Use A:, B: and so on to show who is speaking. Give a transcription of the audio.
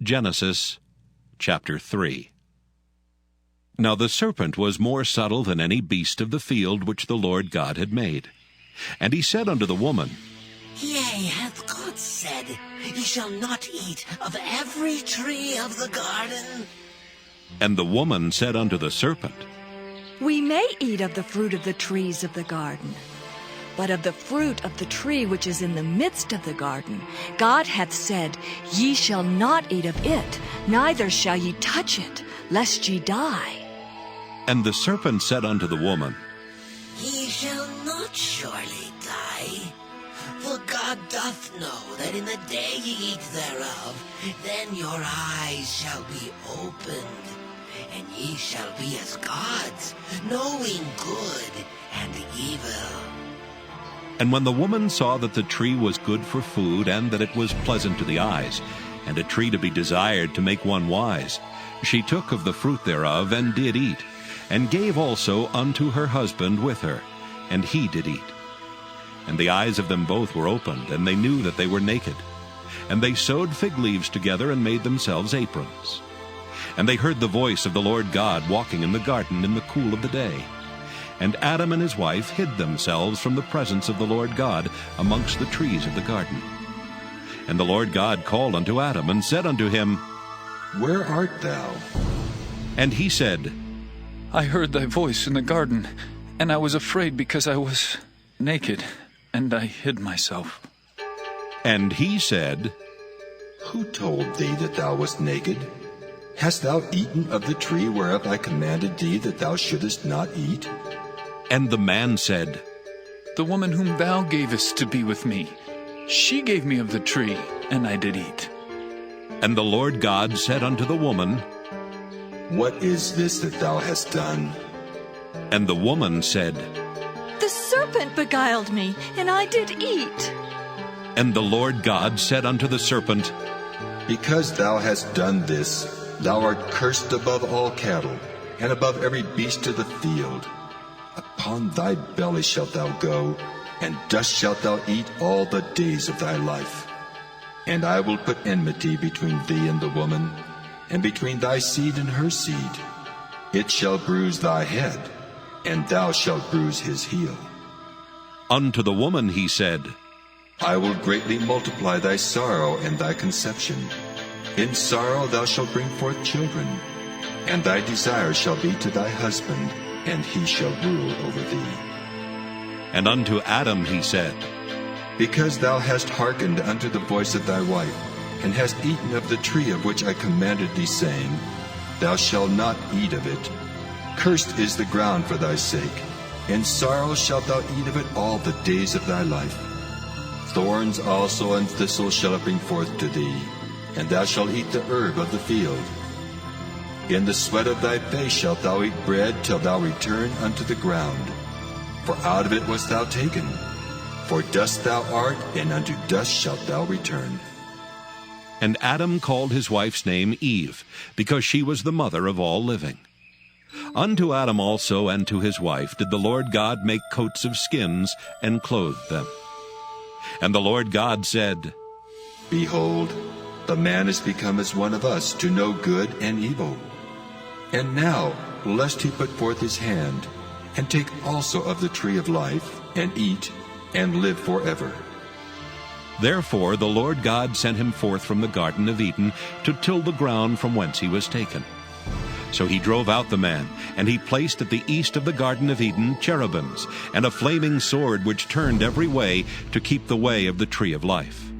A: Genesis chapter 3. Now the serpent was more subtle than any beast of the field which the Lord God had made. And he said unto the woman,
B: Yea, hath God said, Ye shall not eat of every tree of the garden?
A: And the woman said unto the serpent,
C: We may eat of the fruit of the trees of the garden. But of the fruit of the tree which is in the midst of the garden, God hath said, Ye shall not eat of it, neither shall ye touch it, lest ye die.
A: And the serpent said unto the woman,
B: Ye shall not surely die. For God doth know that in the day ye eat thereof, then your eyes shall be opened, and ye shall be as gods, knowing good and evil.
A: And when the woman saw that the tree was good for food, and that it was pleasant to the eyes, and a tree to be desired to make one wise, she took of the fruit thereof, and did eat, and gave also unto her husband with her, and he did eat. And the eyes of them both were opened, and they knew that they were naked. And they sewed fig leaves together, and made themselves aprons. And they heard the voice of the Lord God walking in the garden in the cool of the day. And Adam and his wife hid themselves from the presence of the Lord God amongst the trees of the garden. And the Lord God called unto Adam, and said unto him,
D: Where art thou?
A: And he said,
E: I heard thy voice in the garden, and I was afraid because I was naked, and I hid myself.
A: And he said,
D: Who told thee that thou wast naked? Hast thou eaten of the tree whereof I commanded thee that thou shouldest not eat?
A: And the man said,
E: The woman whom thou gavest to be with me, she gave me of the tree, and I did eat.
A: And the Lord God said unto the woman,
D: What is this that thou hast done?
A: And the woman said,
C: The serpent beguiled me, and I did eat.
A: And the Lord God said unto the serpent,
D: Because thou hast done this, thou art cursed above all cattle, and above every beast of the field. Upon thy belly shalt thou go, and dust shalt thou eat all the days of thy life. And I will put enmity between thee and the woman, and between thy seed and her seed. It shall bruise thy head, and thou shalt bruise his heel.
A: Unto the woman he said,
D: I will greatly multiply thy sorrow and thy conception. In sorrow thou shalt bring forth children, and thy desire shall be to thy husband, and he shall rule over thee.
A: And unto Adam he said,
D: Because thou hast hearkened unto the voice of thy wife, and hast eaten of the tree of which I commanded thee, saying, Thou shalt not eat of it. Cursed is the ground for thy sake. In sorrow shalt thou eat of it all the days of thy life. Thorns also and thistles shall it bring forth to thee, and thou shalt eat the herb of the field. In the sweat of thy face shalt thou eat bread till thou return unto the ground. For out of it wast thou taken. For dust thou art, and unto dust shalt thou return.
A: And Adam called his wife's name Eve, because she was the mother of all living. Unto Adam also and to his wife did the Lord God make coats of skins, and clothed them. And the Lord God said,
D: Behold, the man is become as one of us, to know good and evil. And now, lest he put forth his hand, and take also of the tree of life, and eat, and live forever.
A: Therefore the Lord God sent him forth from the Garden of Eden to till the ground from whence he was taken. So he drove out the man, and he placed at the east of the Garden of Eden cherubims, and a flaming sword which turned every way to keep the way of the tree of life.